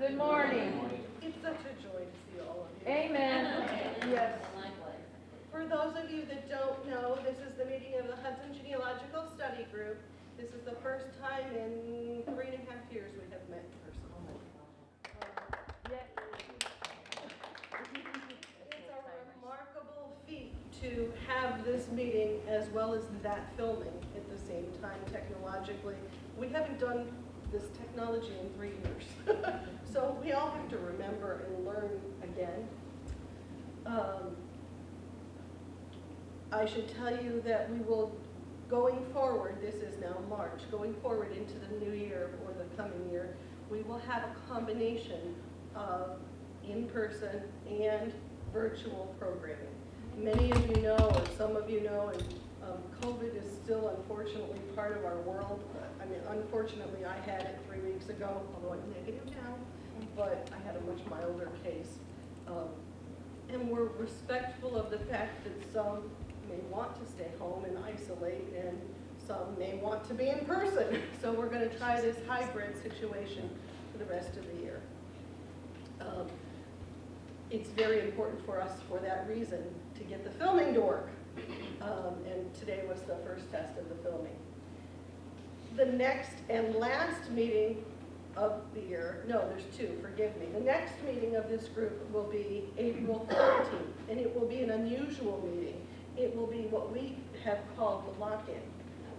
Good morning. It's such a joy to see all of you. Amen. Yes. For those of you that don't know, this is the meeting of the Hudson Genealogical Study Group. This is the first time in 3.5 years we have met in person. Yes. It's a remarkable feat to have this meeting as well as that filming at the same time technologically. We haven't done this technology in 3 years. So we all have to remember and learn again. I should tell you that we will, going forward, this is now March, going forward into the new year or the coming year, we will have a combination of in-person and virtual programming. Many of you know, or some of you know, and COVID is still unfortunately part of our world. I mean, unfortunately, I had it 3 weeks ago, although I'm negative now, but I had a much milder case. And we're respectful of the fact that some may want to stay home and isolate, and some may want to be in person. So we're going to try this hybrid situation for the rest of the year. It's very important for us for that reason to get the filming to work. And today was the first test of the filming. The next and last meeting of the year, no, there's two, forgive me. The next meeting of this group will be April 13th, and it will be an unusual meeting. It will be what we have called the lock-in.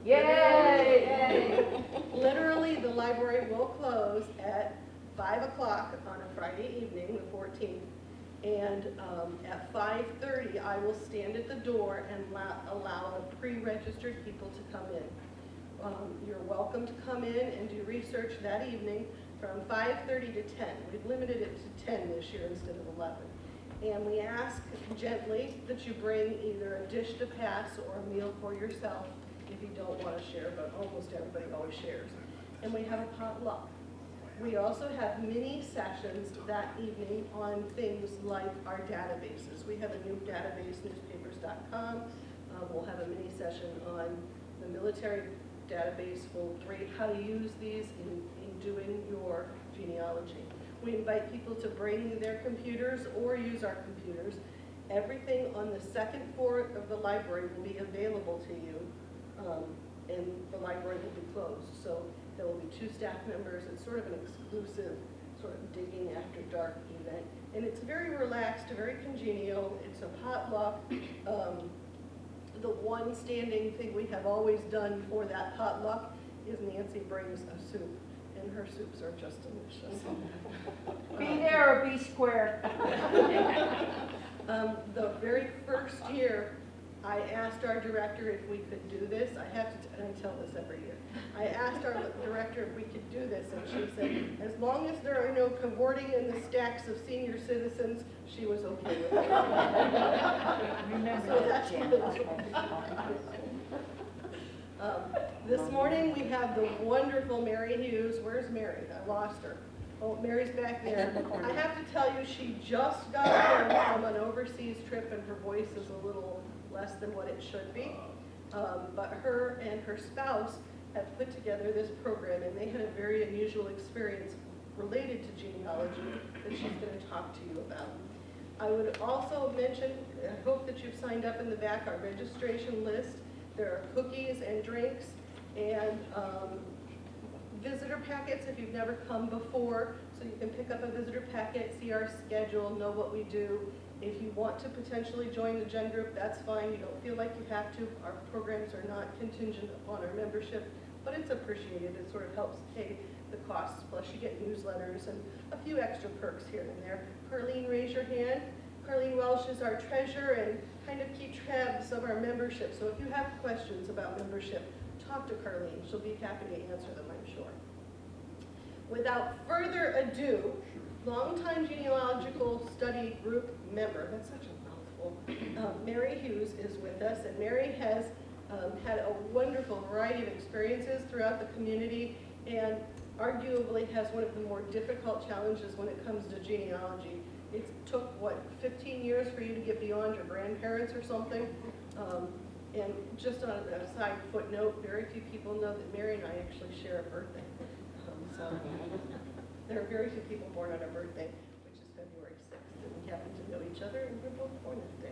Yay! Literally, the library will close at 5 o'clock on a Friday evening, the 14th. And at 5:30, I will stand at the door and allow the pre-registered people to come in. You're welcome to come in and do research that evening from 5:30 to 10. We've limited it to 10 this year instead of 11. And we ask gently that you bring either a dish to pass or a meal for yourself if you don't want to share, but almost everybody always shares. And we have a potluck. We also have mini sessions that evening on things like our databases. We have a new database, newspapers.com. We'll have a mini session on the military database. We'll rate how to use these in doing your genealogy. We invite people to bring their computers or use our computers. Everything on the second floor of the library will be available to you, and the library will be closed. So there will be 2 staff members. It's sort of an exclusive, sort of digging after dark event. And it's very relaxed, very congenial. It's a potluck. The one standing thing we have always done for that potluck is Nancy brings a soup, and her soups are just delicious. Be there or be square. The very first year, I asked our director if we could do this. I have to, and I tell this every year. I asked our director if we could do this, and she said, as long as there are no cavorting in the stacks of senior citizens, she was okay with it. So that's this morning we have the wonderful Mary Hughes. Where's Mary? I lost her. Oh, Mary's back there. I have to tell you, she just got home from an overseas trip, and her voice is a little less than what it should be. But her and her spouse have put together this program, and they had a very unusual experience related to genealogy that she's going to talk to you about. I would also mention, I hope that you've signed up in the back, our registration list. There are cookies and drinks and visitor packets if you've never come before, so you can pick up a visitor packet, see our schedule, know what we do. If you want to potentially join the Gen group, that's fine. You don't feel like you have to. Our programs are not contingent upon our membership, but it's appreciated. It sort of helps pay the costs. Plus you get newsletters and a few extra perks here and there. Carlene, raise your hand. Carlene Welsh is our treasurer and kind of keeps tabs of our membership. So if you have questions about membership, talk to Carlene. She'll be happy to answer them, I'm sure. Without further ado, longtime Genealogical Study Group member, that's such a mouthful, Mary Hughes is with us, and Mary has had a wonderful variety of experiences throughout the community, and arguably has one of the more difficult challenges when it comes to genealogy. It took, what, 15 years for you to get beyond your grandparents or something? And just on a side footnote, very few people know that Mary and I actually share a birthday. There are very few people born on our birthday, which is February 6th, and we happen to know each other, and we're both born that day.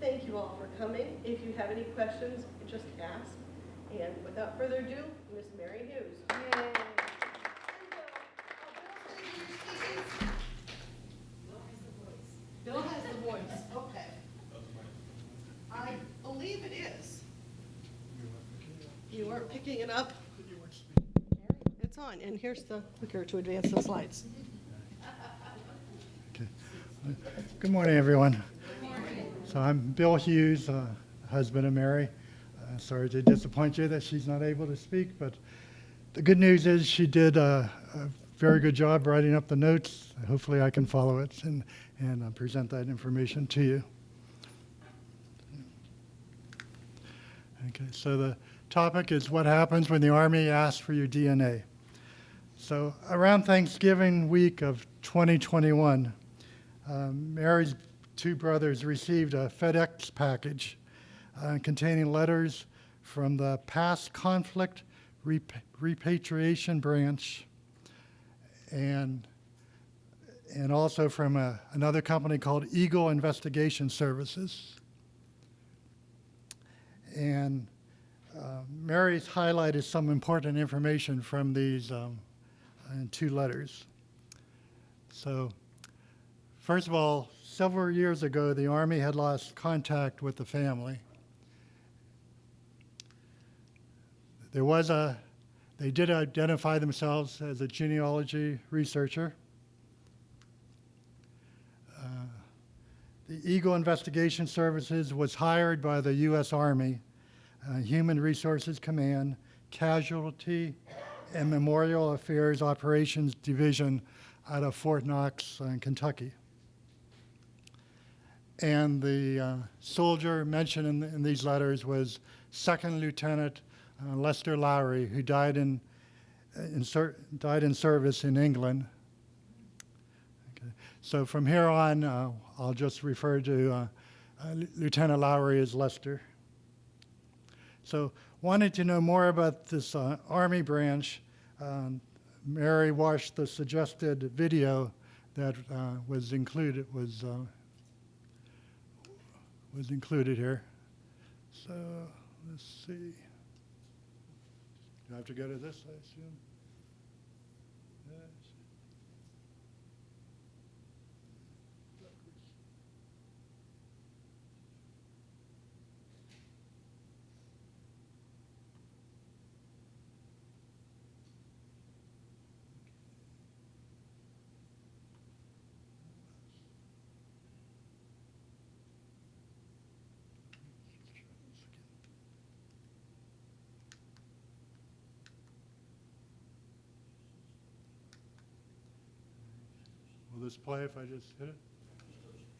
Thank you all for coming. If you have any questions, just ask. And without further ado, Miss Mary Hughes. Yay. Bill has the voice, okay. I believe it is. You weren't picking it up? It's on, and here's the clicker to advance the slides. Okay. Good morning, everyone. So I'm Bill Hughes, husband of Mary. Sorry to disappoint you that she's not able to speak, but the good news is she did a very good job writing up the notes. Hopefully I can follow it and present that information to you. Okay, so the topic is what happens when the Army asks for your DNA. So around Thanksgiving week of 2021, Mary's two brothers received a FedEx package containing letters from the Past Conflict Repatriation Branch and also from another company called Eagle Investigation Services. And Mary's highlighted some important information from these two letters. So, first of all, several years ago, the Army had lost contact with the family. They did identify themselves as a genealogy researcher. The Eagle Investigation Services was hired by the U.S. Army, Human Resources Command, Casualty and Memorial Affairs Operations Division out of Fort Knox, Kentucky. And the soldier mentioned in these letters was Second Lieutenant Lester Lowry, who died in service in England. Okay. So from here on, I'll just refer to Lieutenant Lowry as Lester. So wanting to know more about this Army branch, Mary watched the suggested video that was included here. So let's see. You have to go to this, I assume. Yes. Will this play if I just hit it?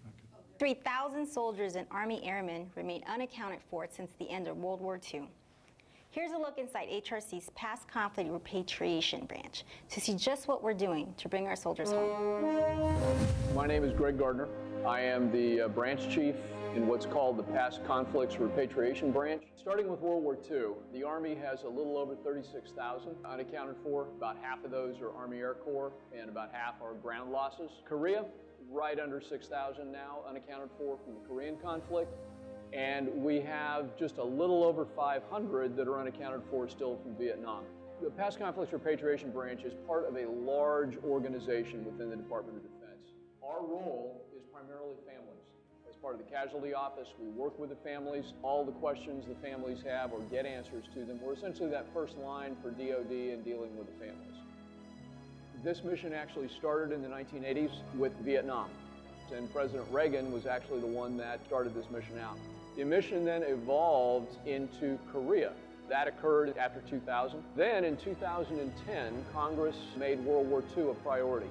Okay. 3,000 soldiers and Army airmen remain unaccounted for since the end of World War II. Here's a look inside HRC's Past Conflict Repatriation Branch to see just what we're doing to bring our soldiers home. My name is Greg Gardner. I am the branch chief in what's called the Past Conflicts Repatriation Branch. Starting with World War II, the Army has a little over 36,000 unaccounted for. About half of those are Army Air Corps and about half are ground losses. Korea, right under 6,000 now unaccounted for from the Korean conflict. And we have just a little over 500 that are unaccounted for still from Vietnam. The Past Conflicts Repatriation Branch is part of a large organization within the Department of Defense. Our role is primarily families. As part of the casualty office, we work with the families. All the questions the families have or get answers to them. We're essentially that first line for DOD in dealing with the families. This mission actually started in the 1980s with Vietnam. And President Reagan was actually the one that started this mission out. The mission then evolved into Korea. That occurred after 2000. Then in 2010, Congress made World War II a priority.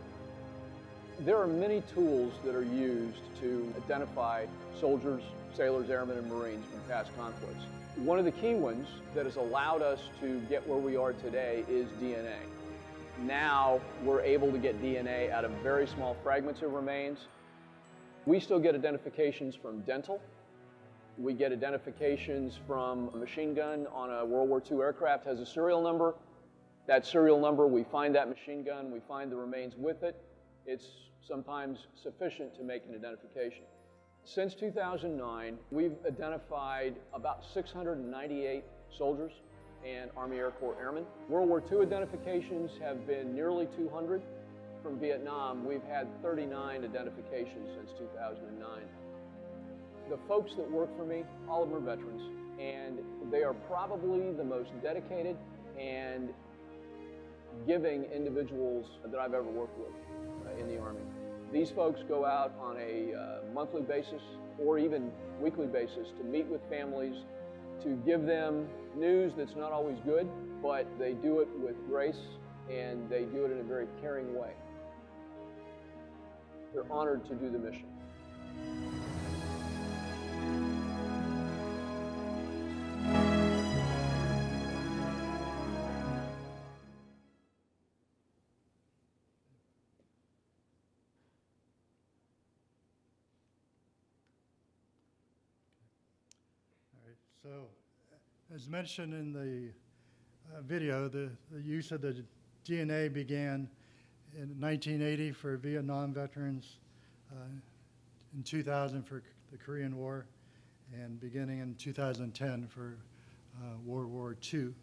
There are many tools that are used to identify soldiers, sailors, airmen, and Marines from past conflicts. One of the key ones that has allowed us to get where we are today is DNA. Now we're able to get DNA out of very small fragments of remains. We still get identifications from dental. We get identifications from a machine gun on a World War II aircraft, has a serial number. that serial number, we find that machine gun, we find the remains with it, it's sometimes sufficient to make an identification. Since 2009, we've identified about 698 soldiers and Army Air Corps airmen. World War II identifications have been nearly 200. From Vietnam, we've had 39 identifications since 2009. The folks that work for me, all of them are veterans, and they are probably the most dedicated and giving individuals that I've ever worked with in the Army. These folks go out on a monthly basis or even weekly basis to meet with families, to give them news that's not always good, but they do it with grace and they do it in a very caring way. They're honored to do the mission. So, as mentioned in the video, the use of the DNA began in 1980 for Vietnam veterans, in 2000 for the Korean War, and beginning in 2010 for World War II.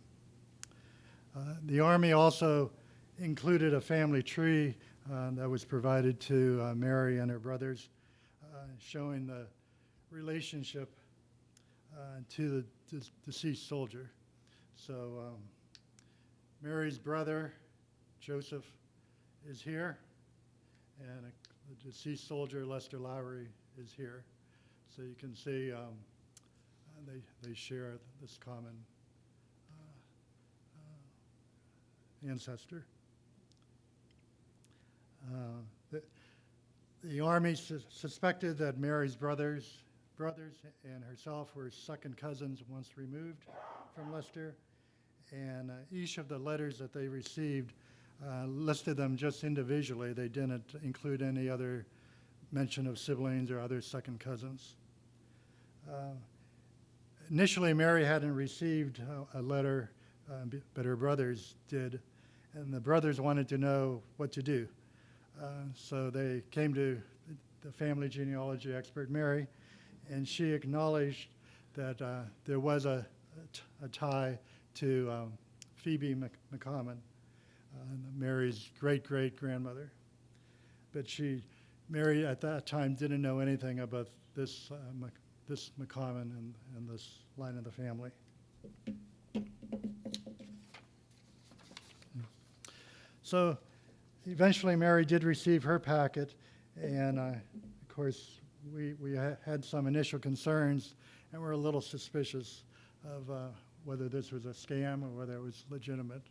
The Army also included a family tree that was provided to Mary and her brothers, showing the relationship to the deceased soldier. So Mary's brother, Joseph, is here, and the deceased soldier, Lester Lowry, is here. So you can see they share this common ancestor. The Army suspected that Mary's brothers and herself were second cousins once removed from Lester, and each of the letters that they received listed them just individually. They didn't include any other mention of siblings or other second cousins. Initially, Mary hadn't received a letter, but her brothers did, and the brothers wanted to know what to do. So they came to the family genealogy expert, Mary, and she acknowledged that there was a tie to Phoebe McCommon, Mary's great-great-grandmother. But Mary at that time didn't know anything about this McCommon and this line of the family. So eventually Mary did receive her packet, and of course we had some initial concerns and were a little suspicious of whether this was a scam or whether it was legitimate.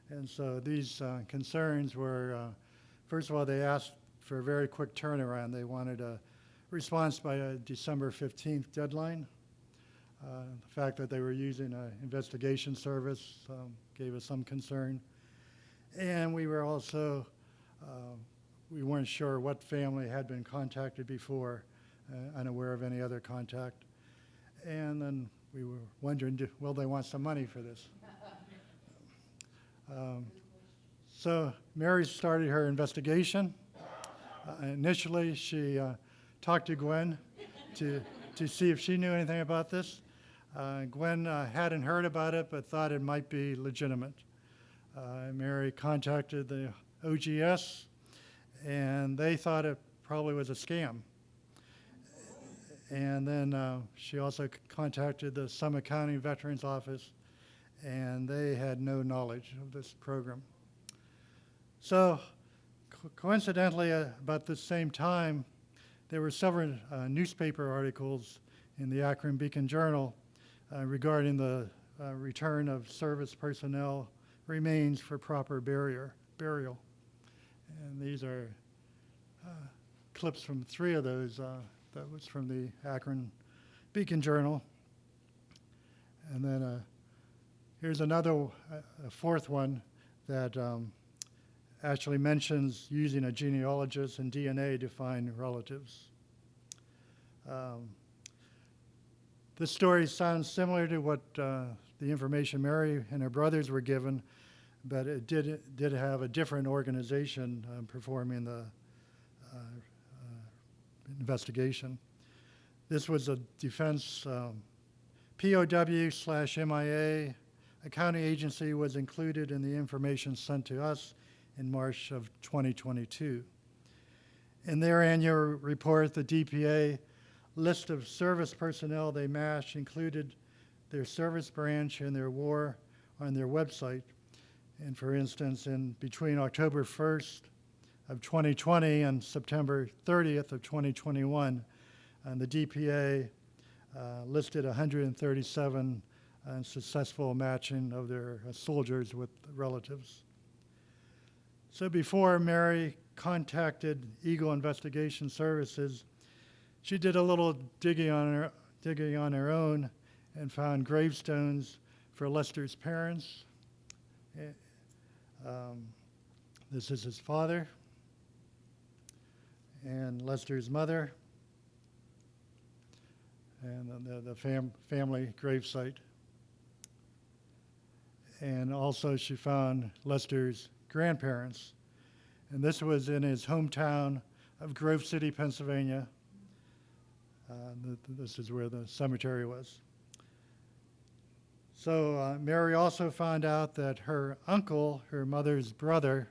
And so these concerns were, first of all, they asked for a very quick turnaround. They wanted a response by a December 15th deadline. The fact that they were using an investigation service gave us some concern. And we were also, we weren't sure what family had been contacted before, unaware of any other contact. And then we were wondering, will they want some money for this? So Mary started her investigation. Initially, she talked to Gwen to see if she knew anything about this. Gwen hadn't heard about it, but thought it might be legitimate. Mary contacted the OGS, and they thought it probably was a scam. And then she also contacted the Summit County Veterans Office, and they had no knowledge of this program. So coincidentally, about the same time, there were several newspaper articles in the Akron Beacon Journal regarding the return of service personnel remains for proper burial. And these are clips from 3 of those. That was from the Akron Beacon Journal. And then here's another, a 4th one that actually mentions using a genealogist and DNA to find relatives. This story sounds similar to what the information Mary and her brothers were given, but it did have a different organization performing the investigation. This was a defense POW/MIA. A county agency was included in the information sent to us in March of 2022. In their annual report, the DPA list of service personnel they matched included their service branch and their war on their website. And for instance, in between October 1st of 2020 and September 30th of 2021, the DPA listed 137 successful matching of their soldiers with relatives. So before Mary contacted Eagle Investigation Services, she did a little digging on her own and found gravestones for Lester's parents. This is his father and Lester's mother, and the family gravesite. And also she found Lester's grandparents, and this was in his hometown of Grove City, Pennsylvania. This is where the cemetery was. So Mary also found out that her uncle, her mother's brother,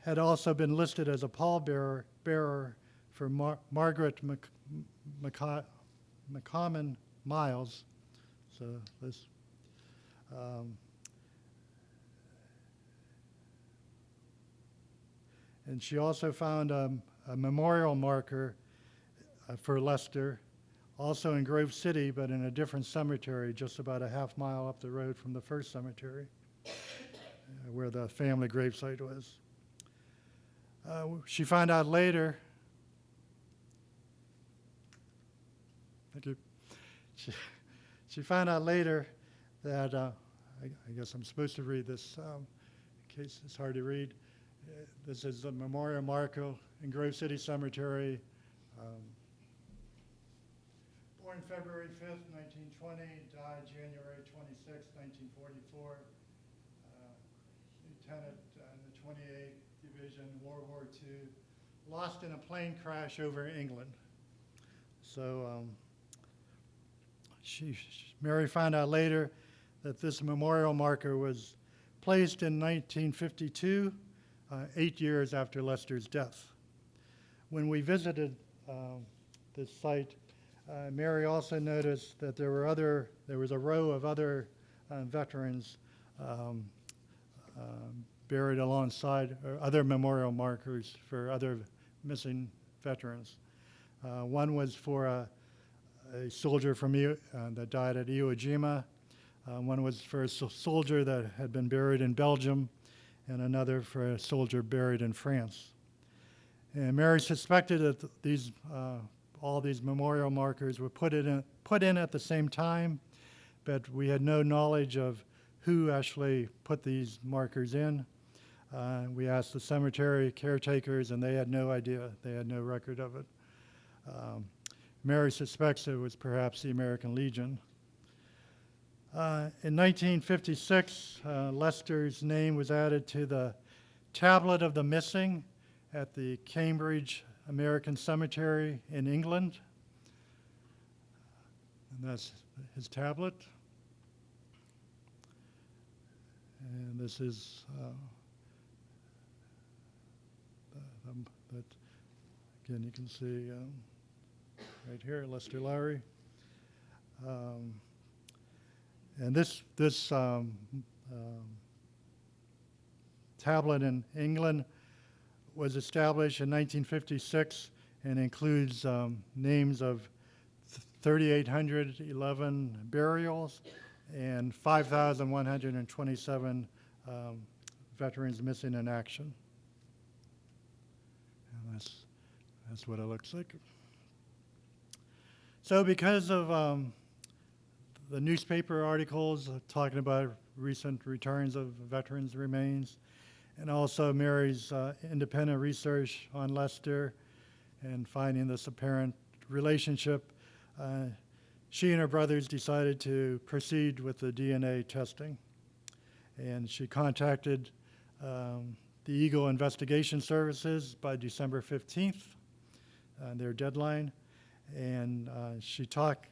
had also been listed as a pallbearer for Margaret McCommon Miles. So this, and she also found a memorial marker for Lester, also in Grove City, but in a different cemetery, just about a half mile up the road from the first cemetery, where the family gravesite was. She found out later, thank you. She found out later that, I guess I'm supposed to read this in case it's hard to read. This is the memorial marker in Grove City Cemetery. Born February 5th, 1920, died January 26th, 1944. Lieutenant in the 28th Division, World War II, lost in a plane crash over England. So Mary found out later that this memorial marker was placed in 1952, 8 years after Lester's death. When we visited this site, Mary also noticed that there was a row of other veterans buried alongside, or other memorial markers for other missing veterans. One was for a soldier from that died at Iwo Jima. One was for a soldier that had been buried in Belgium, and another for a soldier buried in France. And Mary suspected that all these memorial markers were put in at the same time, but we had no knowledge of who actually put these markers in. We asked the cemetery caretakers, and they had no idea. They had no record of it. Mary suspects it was perhaps the American Legion. In 1956, Lester's name was added to the Tablet of the Missing at the Cambridge American Cemetery in England. And that's his tablet. And this is, again, you can see right here, Lester Lowry. And this tablet in England was established in 1956 and includes names of 3,811 burials and 5,127 veterans missing in action. And that's what it looks like. So because of the newspaper articles talking about recent returns of veterans' remains, and also Mary's independent research on Lester and finding this apparent relationship, she and her brothers decided to proceed with the DNA testing. and she contacted the Eagle Investigation Services by December 15th, their deadline. And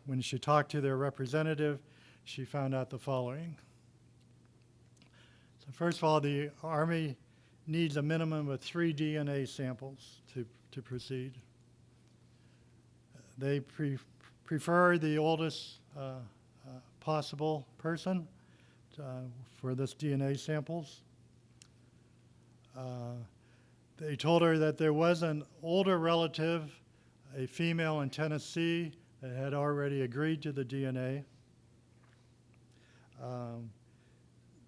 when she talked to their representative, she found out the following. So first of all, the Army needs a minimum of 3 DNA samples to proceed. They prefer the oldest possible person for this DNA samples. They told her that there was an older relative, a female in Tennessee, that had already agreed to the DNA.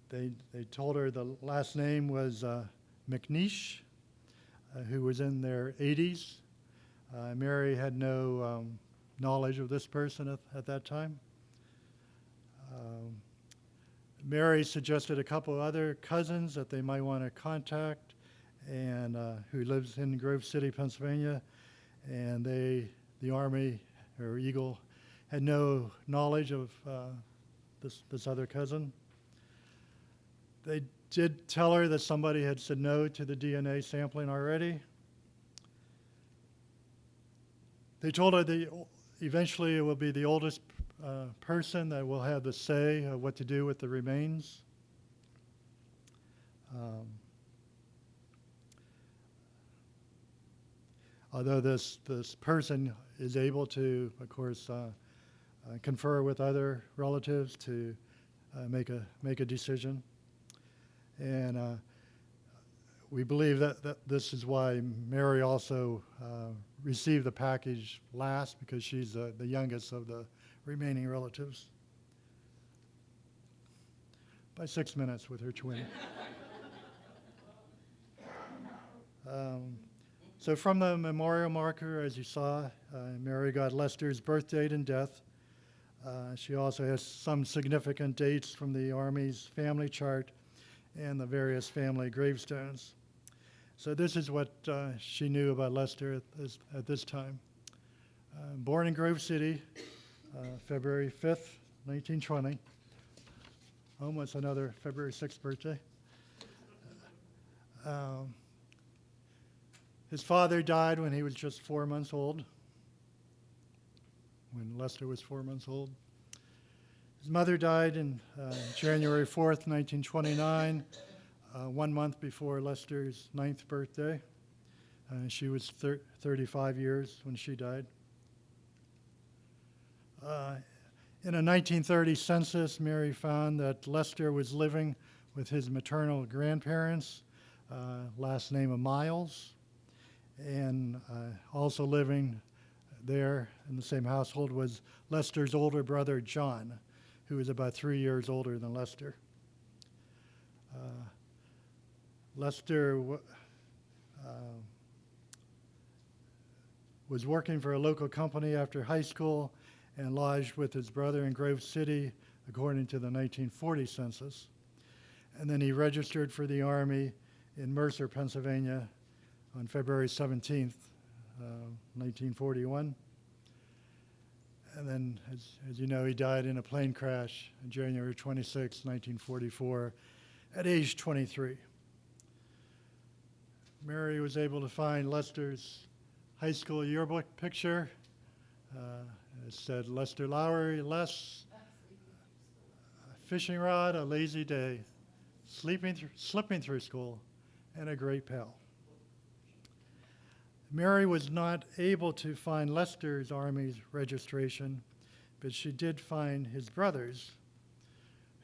They told her the last name was McNeish, who was in their 80s. Mary had no knowledge of this person at that time. Mary suggested a couple other cousins that they might want to contact, and who lives in Grove City, Pennsylvania, and the Army or Eagle had no knowledge of this other cousin. They did tell her that somebody had said no to the DNA sampling already. They told her that eventually it will be the oldest person that will have the say of what to do with the remains. Although this person is able to, of course, confer with other relatives to make a decision. And we believe that this is why Mary also received the package last, because she's the youngest of the remaining relatives. By 6 minutes with her twin. So from the memorial marker, as you saw, Mary got Lester's birth date and death. She also has some significant dates from the Army's family chart and the various family gravestones. So this is what she knew about Lester at this time. Born in Grove City, February 5th, 1920. Almost another February 6th birthday. His father died when he was just 4 months old, when Lester was 4 months old. His mother died in January 4th, 1929, 1 month before Lester's 9th birthday. She was 35 years when she died. In a 1930 census, Mary found that Lester was living with his maternal grandparents, last name of Miles, and also living there in the same household was Lester's older brother, John, who was about 3 years older than Lester. Lester was working for a local company after high school and lodged with his brother in Grove City, according to the 1940 census. And then he registered for the Army in Mercer, Pennsylvania on February 17th, 1941. And then, as you know, he died in a plane crash on January 26, 1944, at age 23. Mary was able to find Lester's high school yearbook picture. It said, Lester Lowry, Les, fishing rod, a lazy day, slipping through school, and a great pal. Mary was not able to find Lester's Army's registration, but she did find his brother's,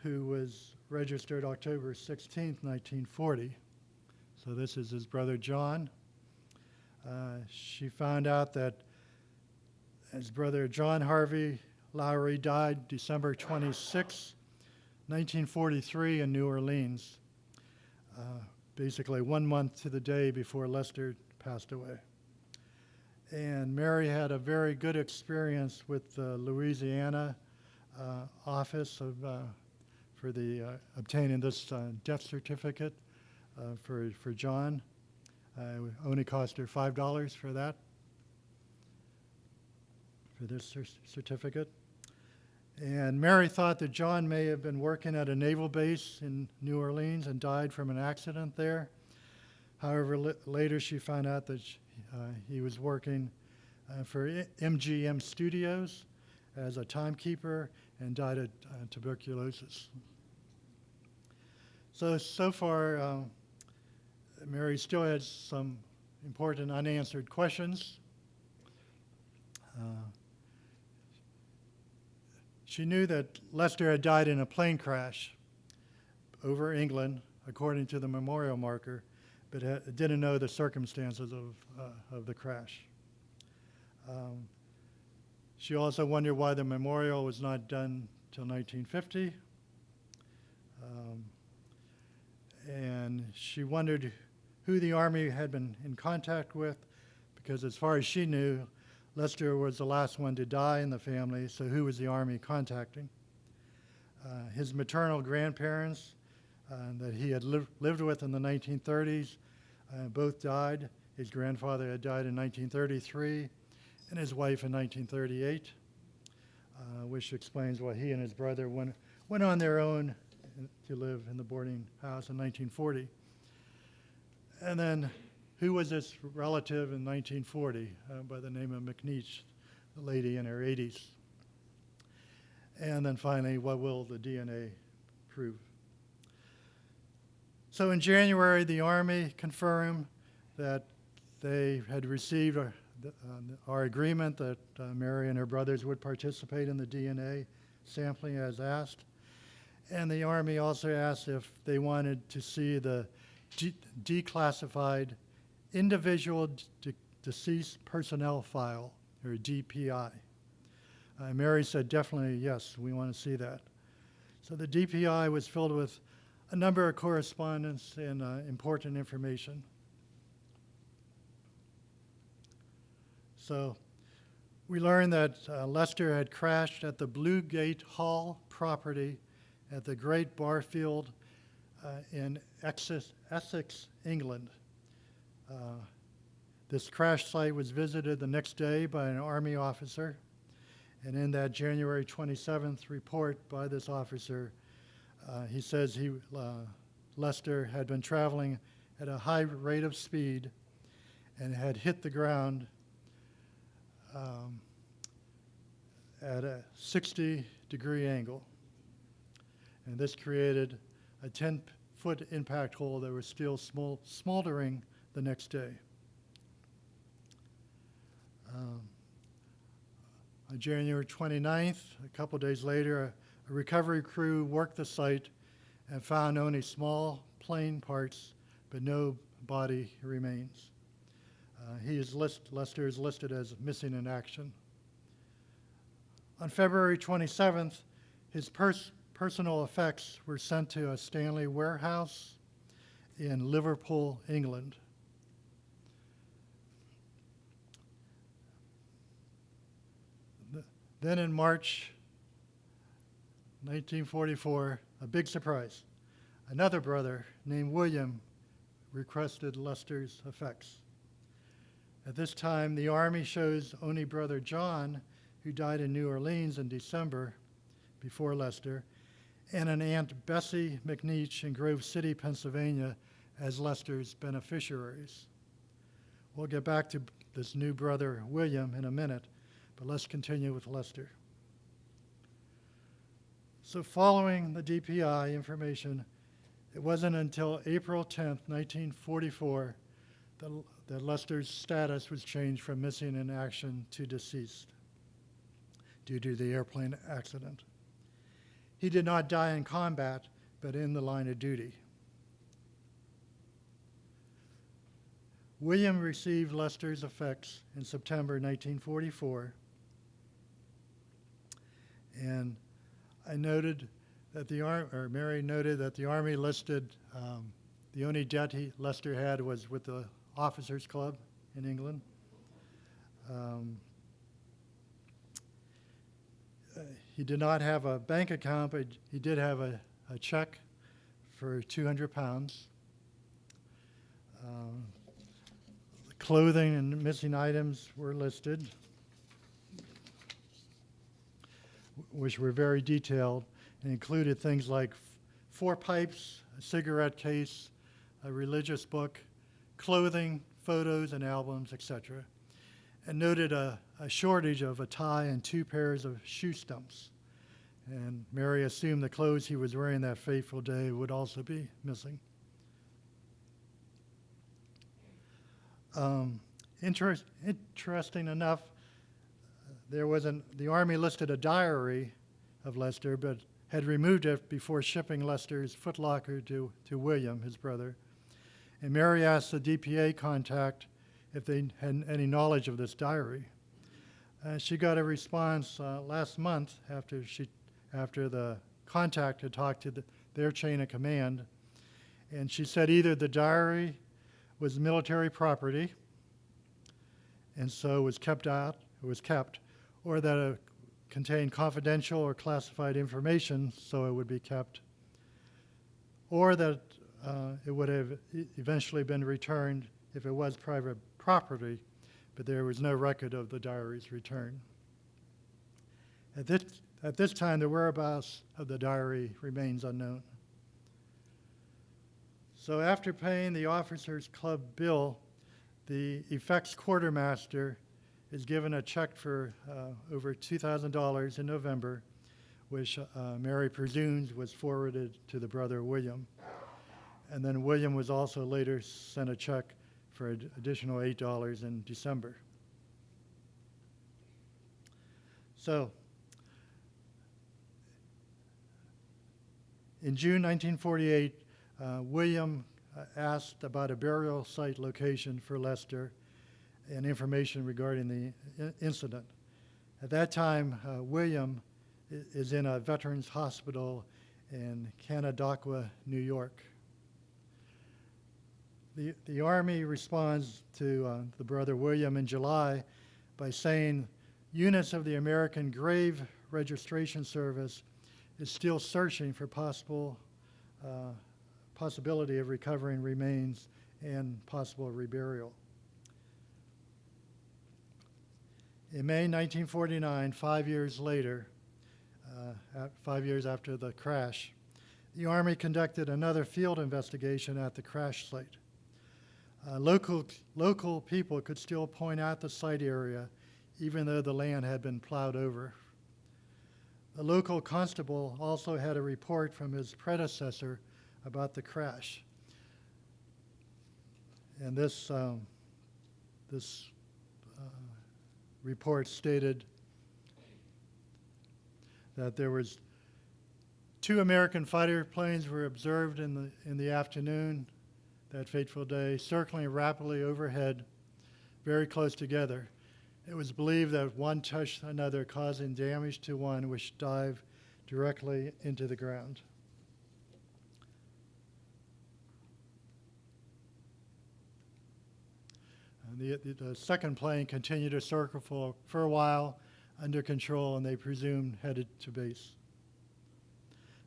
who was registered October 16, 1940. So this is his brother John. She found out that his brother John Harvey Lowry died December 26, 1943 in New Orleans, basically 1 month to the day before Lester passed away. And Mary had a very good experience with the Louisiana office for obtaining this death certificate for John. It only cost her $5 for that, for this certificate. And Mary thought that John may have been working at a naval base in New Orleans and died from an accident there. However, later she found out that he was working for MGM Studios as a timekeeper and died of tuberculosis. So far, Mary still has some important unanswered questions. She knew that Lester had died in a plane crash over England, according to the memorial marker, but didn't know the circumstances of the crash. She also wondered why the memorial was not done till 1950. And she wondered who the Army had been in contact with, because as far as she knew, Lester was the last one to die in the family, so who was the Army contacting? His maternal grandparents that he had lived with in the 1930s both died. His grandfather had died in 1933, and his wife in 1938, which explains why he and his brother went on their own to live in the boarding house in 1940. And then, who was this relative in 1940 by the name of McNeach, the lady in her 80s? And then finally, what will the DNA prove? So in January, the Army confirmed that they had received our agreement that Mary and her brothers would participate in the DNA sampling as asked. And the Army also asked if they wanted to see the declassified individual deceased personnel file, or DPI. Mary said definitely yes, we want to see that. So the DPI was filled with a number of correspondence and important information. So we learned that Lester had crashed at the Blue Gate Hall property at the Great Barfield in Essex, England. This crash site was visited the next day by an Army officer, and in that January 27th report by this officer, he says Lester had been traveling at a high rate of speed and had hit the ground at a 60-degree angle. And this created a 10-foot impact hole that was still smoldering the next day. On January 29th, a couple days later, a recovery crew worked the site and found only small plane parts, but no body remains. Lester is listed as missing in action. On February 27th, his personal effects were sent to a Stanley warehouse in Liverpool, England. Then in March 1944, a big surprise. Another brother named William requested Lester's effects. At this time, the Army shows only brother John, who died in New Orleans in December before Lester, and an Aunt Bessie McNeach in Grove City, Pennsylvania, as Lester's beneficiaries. We'll get back to this new brother, William, in a minute, but let's continue with Lester. So following the DPI information, it wasn't until April 10th, 1944, that Lester's status was changed from missing in action to deceased due to the airplane accident. He did not die in combat, but in the line of duty. William received Lester's effects in September 1944, and Mary noted that the Army listed the only debt Lester had was with the Officers Club in England. He did not have a bank account, but he did have a check for £200. Clothing and missing items were listed. which were very detailed and included things like 4 pipes, a cigarette case, a religious book, clothing, photos and albums, etc., and noted a shortage of a tie and 2 pairs of shoe stumps. And Mary assumed the clothes he was wearing that fateful day would also be missing. Interesting enough, the Army listed a diary of Lester, but had removed it before shipping Lester's footlocker to William, his brother. And Mary asked the DPA contact if they had any knowledge of this diary. She got a response last month after the contact had talked to their chain of command, and she said either the diary was military property and so was kept, or that it contained confidential or classified information, so it would be kept, or that it would have eventually been returned if it was private property, but there was no record of the diary's return. At this time, the whereabouts of the diary remains unknown. So after paying the Officers Club bill, the effects quartermaster is given a check for over $2,000 in November, which Mary presumes was forwarded to the brother William. And then William was also later sent a check for an additional $8 in December. So, in June 1948, William asked about a burial site location for Lester and information regarding the incident. At that time, William is in a veterans hospital in Canandaigua, New York. The Army responds to the brother William in July by saying units of the American Grave Registration Service is still searching for possibility of recovering remains and possible reburial. In May 1949, 5 years later, 5 years after the crash, the Army conducted another field investigation at the crash site. Local people could still point out the site area, even though the land had been plowed over. The local constable also had a report from his predecessor about the crash. And this report stated that there was 2 American fighter planes were observed in the afternoon that fateful day, circling rapidly overhead, very close together. It was believed that one touched another, causing damage to one, which dived directly into the ground. The second plane continued to circle for a while under control, and they presumed headed to base.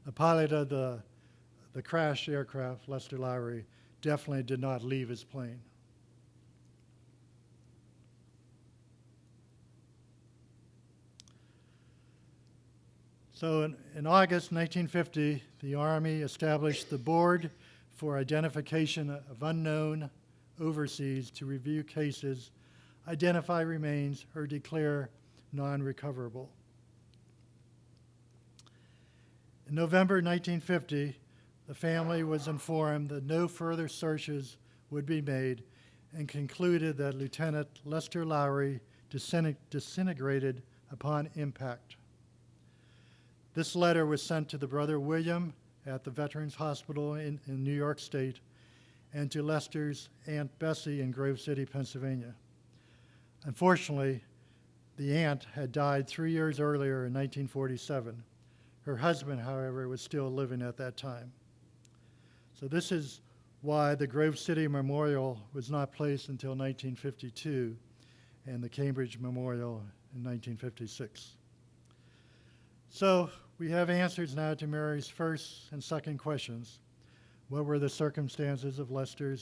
The pilot of the crashed aircraft, Lester Lowry, definitely did not leave his plane. So in August 1950, the Army established the Board for Identification of Unknown Overseas to review cases, identify remains, or declare non-recoverable. In November 1950, the family was informed that no further searches would be made and concluded that Lieutenant Lester Lowry disintegrated upon impact. This letter was sent to the brother William at the Veterans Hospital in New York State and to Lester's Aunt Bessie in Grove City, Pennsylvania. Unfortunately, the aunt had died 3 years earlier in 1947. Her husband, however, was still living at that time. So this is why the Grove City Memorial was not placed until 1952 and the Cambridge Memorial in 1956. So we have answers now to Mary's first and second questions. What were the circumstances of Lester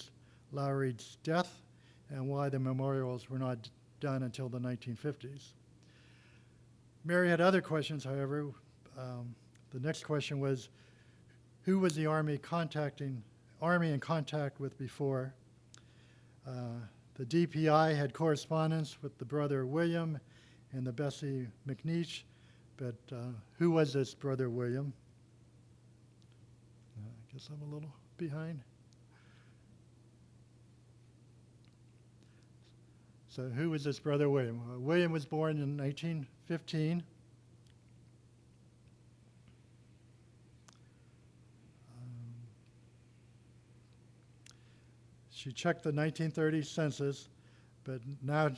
Lowry's death, and why the memorials were not done until the 1950s? Mary had other questions, however. The next question was, who was the Army in contact with before? The DPI had correspondence with the brother William and the Bessie McNeish, but who was this brother William? I guess I'm a little behind. So who was this brother William? William was born in 1915. She checked the 1930 census, but now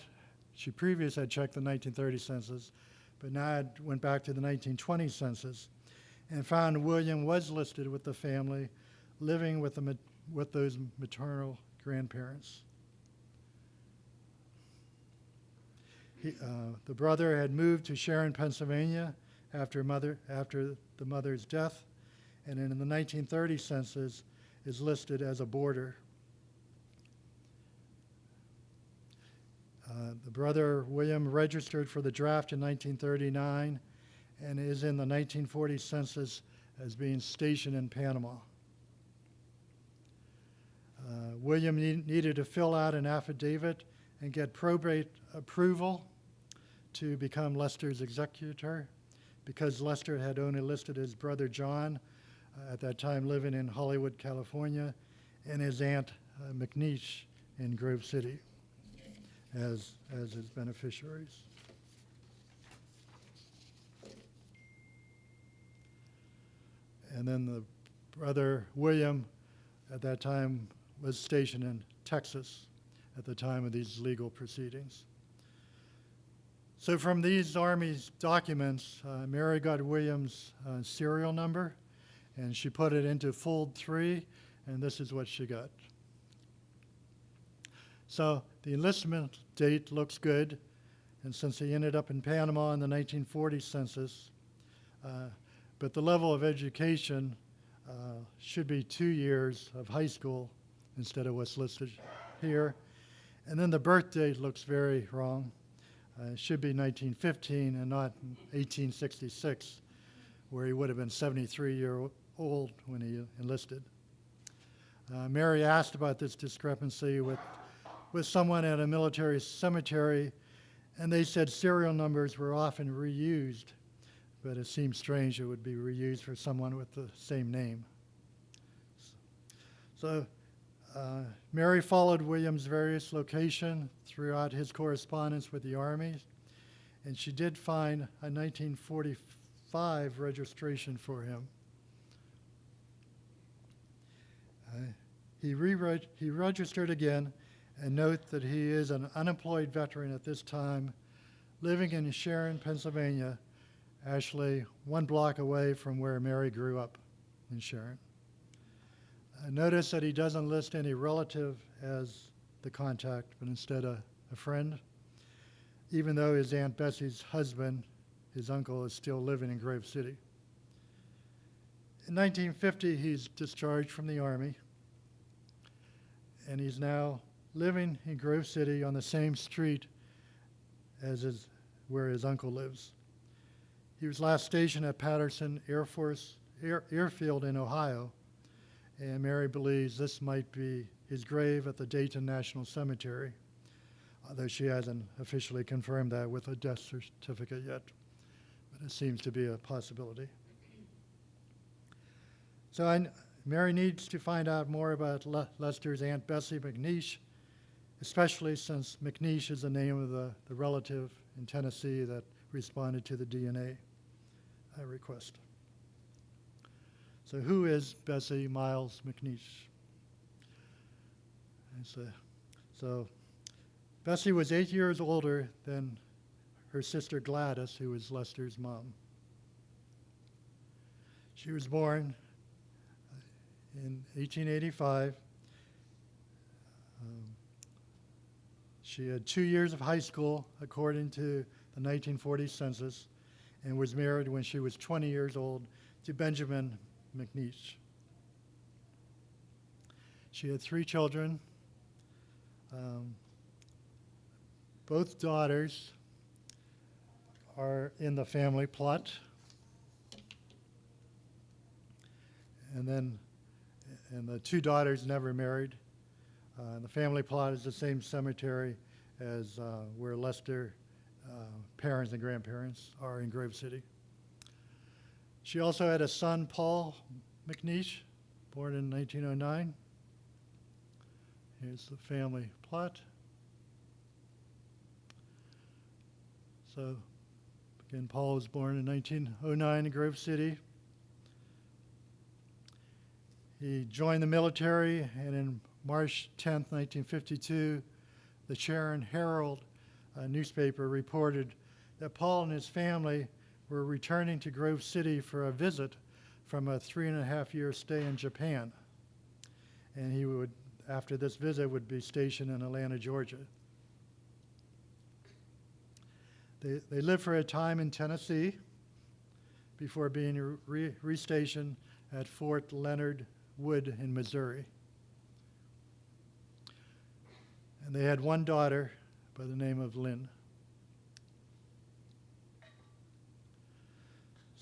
she previously had checked the 1930 census, but now it went back to the 1920 census and found William was listed with the family, living with those maternal grandparents. The brother had moved to Sharon, Pennsylvania after the mother's death, and in the 1930 census is listed as a boarder. The brother William registered for the draft in 1939 and is in the 1940 census as being stationed in Panama. William needed to fill out an affidavit and get probate approval to become Lester's executor, because Lester had only listed his brother John, at that time living in Hollywood, California, and his aunt McNeish in Grove City as his beneficiaries. And then the brother William at that time was stationed in Texas at the time of these legal proceedings. So from these Army's documents, Mary got William's serial number, and she put it into fold 3, and this is what she got. So the enlistment date looks good, and since he ended up in Panama in the 1940 census, but the level of education should be 2 years of high school instead of what's listed here. And then the birth date looks very wrong. It should be 1915 and not 1866, where he would have been 73 years old when he enlisted. Mary asked about this discrepancy with someone at a military cemetery, and they said serial numbers were often reused, but it seemed strange it would be reused for someone with the same name. So Mary followed William's various locations throughout his correspondence with the Army, and she did find a 1945 registration for him. He registered again, and note that he is an unemployed veteran at this time, living in Sharon, Pennsylvania, actually 1 block away from where Mary grew up in Sharon. Notice that he doesn't list any relative as the contact, but instead a friend, even though his Aunt Bessie's husband, his uncle, is still living in Grove City. In 1950, he's discharged from the Army, and he's now living in Grove City on the same street as where his uncle lives. He was last stationed at Patterson Airfield in Ohio, and Mary believes this might be his grave at the Dayton National Cemetery, although she hasn't officially confirmed that with a death certificate yet, but it seems to be a possibility. So Mary needs to find out more about Lester's Aunt Bessie McNeish, especially since McNeish is the name of the relative in Tennessee that responded to the DNA request. So who is Bessie Miles McNeish? So Bessie was 8 years older than her sister Gladys, who was Lester's mom. She was born in 1885. She had 2 years of high school, according to the 1940 census, and was married when she was 20 years old to Benjamin McNeish. She had 3 children, both daughters are in the family plot. And the two daughters never married. The family plot is the same cemetery as where Lester parents and grandparents are in Grove City. She also had a son, Paul McNeish, born in 1909. Here's the family plot. So, again, Paul was born in 1909 in Grove City. He joined the military, and in March 10th, 1952, the Sharon Herald newspaper reported that Paul and his family were returning to Grove City for a visit from a 3.5-year stay in Japan. And he would, after this visit, would be stationed in Atlanta, Georgia. They lived for a time in Tennessee before being restationed at Fort Leonard Wood in Missouri. And they had one daughter by the name of Lynn.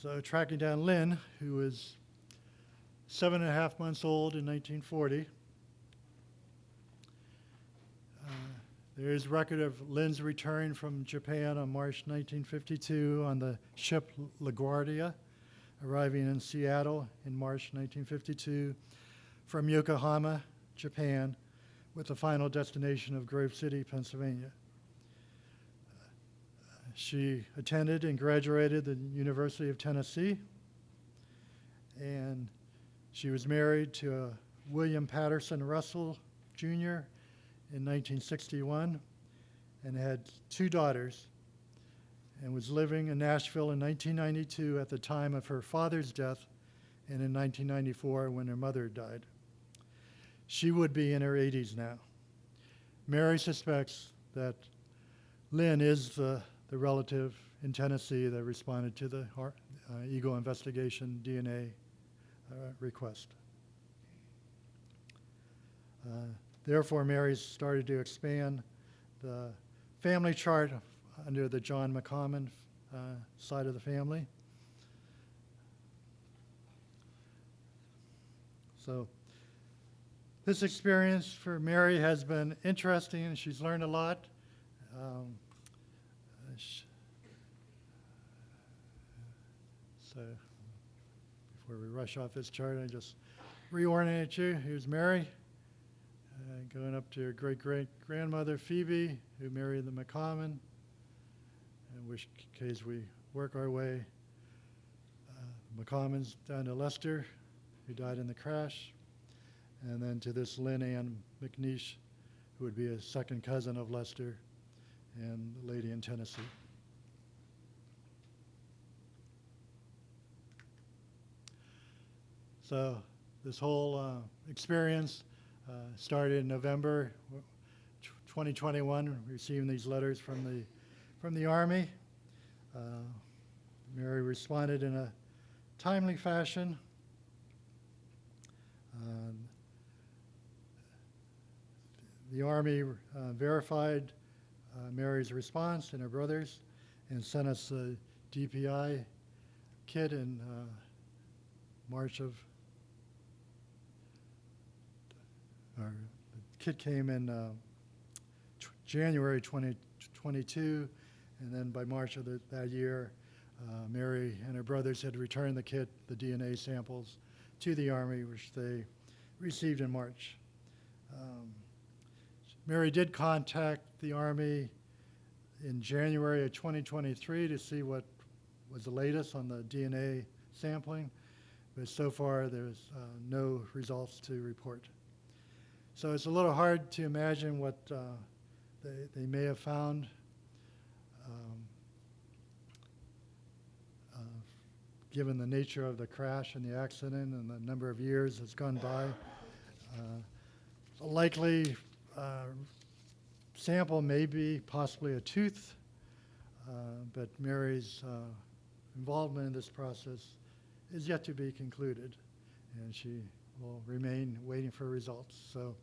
So tracking down Lynn, who was 7.5 months old in 1940, there is record of Lynn's return from Japan on March 1952 on the ship LaGuardia, arriving in Seattle in March 1952 from Yokohama, Japan, with the final destination of Grove City, Pennsylvania. She attended and graduated the University of Tennessee, and she was married to William Patterson Russell, Jr. in 1961, and had 2 daughters, and was living in Nashville in 1992 at the time of her father's death, and in 1994 when her mother died. She would be in her 80s now. Mary suspects that Lynn is the relative in Tennessee that responded to the Eagle investigation DNA request. Therefore, Mary started to expand the family chart under the John McCommon side of the family. So this experience for Mary has been interesting, and she's learned a lot. So before we rush off this chart, I just reorientate you. Here's Mary, going up to her great-great-grandmother, Phoebe, who married the McCommon, in which case we work our way. McCommons down to Lester, who died in the crash, and then to this Lynn Ann McNeish, who would be a second cousin of Lester and the lady in Tennessee. So this whole experience started in November 2021, receiving these letters from the Army. Mary responded in a timely fashion. The Army verified Mary's response and her brother's and sent us a DPI kit in March of, or the kit came in January 2022, and then by March of that year, Mary and her brothers had returned the kit, the DNA samples, to the Army, which they received in March. Mary did contact the Army in January of 2023 to see what was the latest on the DNA sampling, but so far there's no results to report. So it's a little hard to imagine what they may have found. Given the nature of the crash and the accident and the number of years that's gone by. A likely sample may be possibly a tooth, but Mary's involvement in this process is yet to be concluded, and she will remain waiting for results. So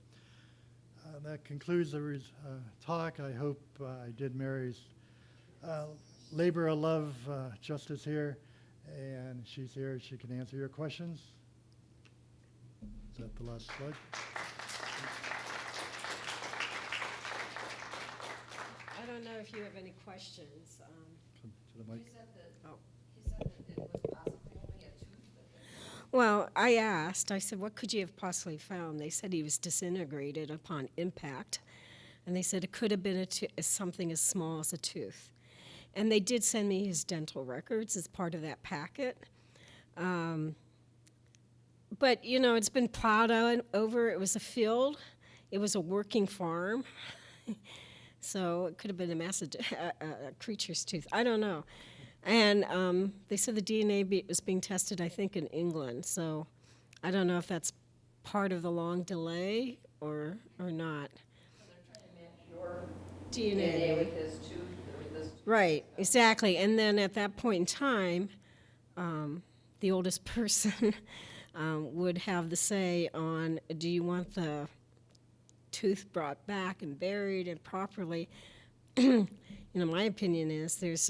that concludes the talk. I hope I did Mary's Labor of Love just is here, and she's here. She can answer your questions. Is that the last slide? I don't know if you have any questions. Come to the mic. Well, I asked, I said, what could you have possibly found? They said he was disintegrated upon impact. And they said it could have been something as small as a tooth. And they did send me his dental records as part of that packet. But, you know, it's been plowed over. It was a field. It was a working farm. So it could have been a creature's tooth. I don't know. And they said the DNA was being tested, I think, in England. So I don't know if that's part of the long delay or not. So they're trying to match your DNA. DNA with his tooth or with this tooth. Right, exactly. And then at that point in time, the oldest person would have the say on, do you want the tooth brought back and buried and properly? You know, my opinion is there's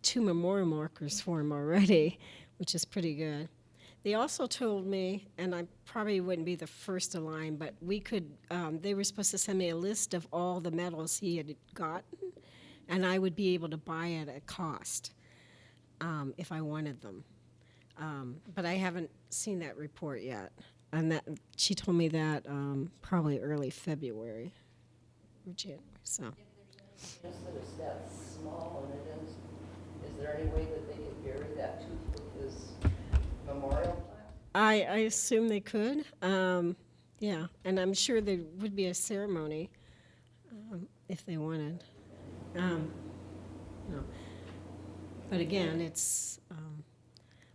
2 memorial markers for him already, which is pretty good. They also told me, and I probably wouldn't be the first in line, but we could, they were supposed to send me a list of all the medals he had gotten, and I would be able to buy it at cost if I wanted them. But I haven't seen that report yet. And that she told me that probably early February or January. So If there's any chance that it's that small and it is there any way that they could bury that tooth with his memorial plaque? I assume they could. Yeah, and I'm sure there would be a ceremony if they wanted. No. But again, it's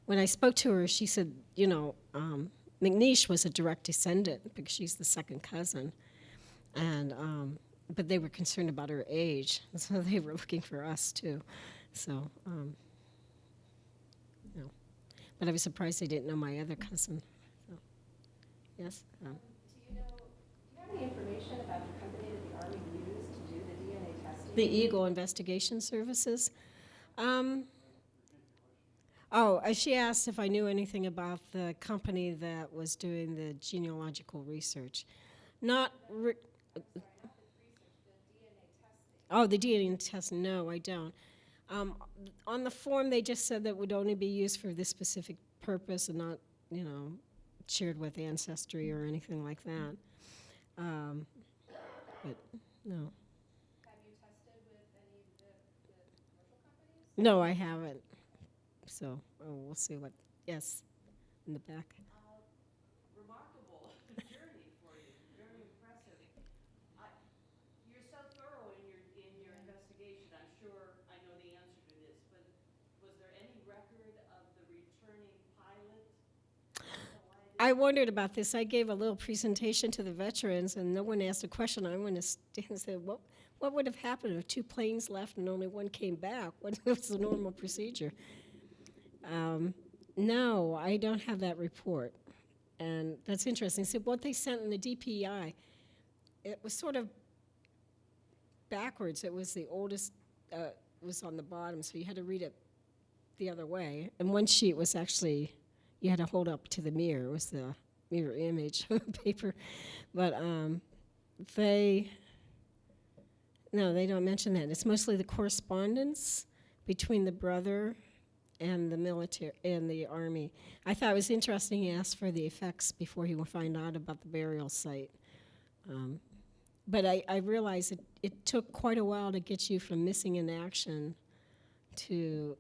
when I spoke to her, she said, you know, McNeish was a direct descendant because she's the second cousin, and but they were concerned about her age, so they were looking for us too. So, you know, but I was surprised they didn't know my other cousin. So, yes. Do you have any information about the company that the Army used to do the DNA testing? The Eagle Investigation Services. She asked if I knew anything about the company that was doing the genealogical research. Not. The DNA testing. No, I don't. On the form, they just said that would only be used for this specific purpose and not, you know, shared with Ancestry or anything like that. But no. Have you tested with any of the commercial companies? No, I haven't. So we'll see what. Yes, in the back. Remarkable journey for you, very impressive. You're so thorough in your investigation. I'm sure I know the answer to this, but was there any record of the returning pilot? I wondered about this. I gave a little presentation to the veterans, and no one asked a question. I went to stand and said, what would have happened if 2 planes left and only one came back? What was the normal procedure? No, I don't have that report. And that's interesting. So what they sent in the DPI, it was sort of backwards. It was the oldest, was on the bottom, so you had to read it the other way. And one sheet was actually, you had to hold up to the mirror. It was the mirror image paper. But they don't mention that. It's mostly the correspondence between the brother and the military and the Army. I thought it was interesting he asked for the effects before he would find out about the burial site. But I realized it took quite a while to get you from missing in action to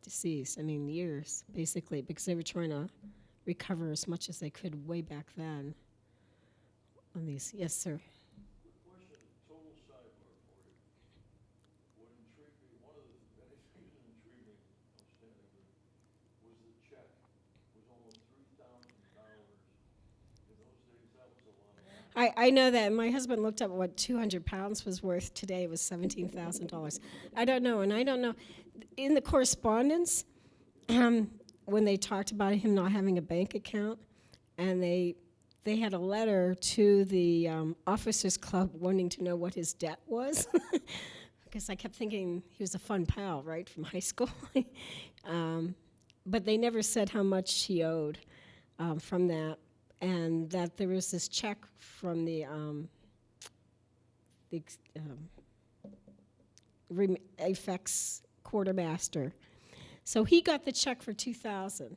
deceased. I mean, years, basically, because they were trying to recover as much as they could way back then on these. Yes, sir. Question, total sidebar for you. What intrigued me, one of the many things that intrigued me, outstanding, was the check was almost $3,000. In those days, that was a lot of money. I know that. My husband looked up what 200 pounds was worth. Today it was $17,000. I don't know, and I don't know. In the correspondence, when they talked about him not having a bank account, and they had a letter to the Officers Club wanting to know what his debt was, because I kept thinking he was a fun pal, right, from high school. But they never said how much he owed from that, and that there was this check from the effects quartermaster. So he got the check for $2,000.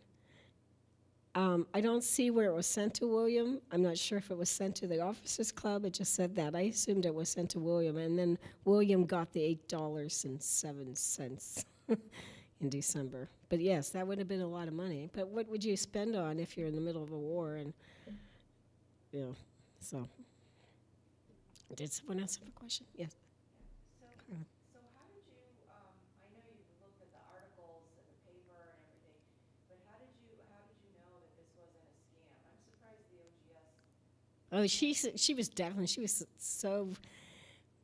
I don't see where it was sent to William. I'm not sure if it was sent to the Officers Club. It just said that. I assumed it was sent to William, and then William got the $8.07 in December. But yes, that would have been a lot of money. But what would you spend on if you're in the middle of a war? And so. Did someone else have a question? Yes. So how did you, I know you looked at the articles in the paper and everything, but how did you know that this wasn't a scam? I'm surprised the OGS. Oh, she was so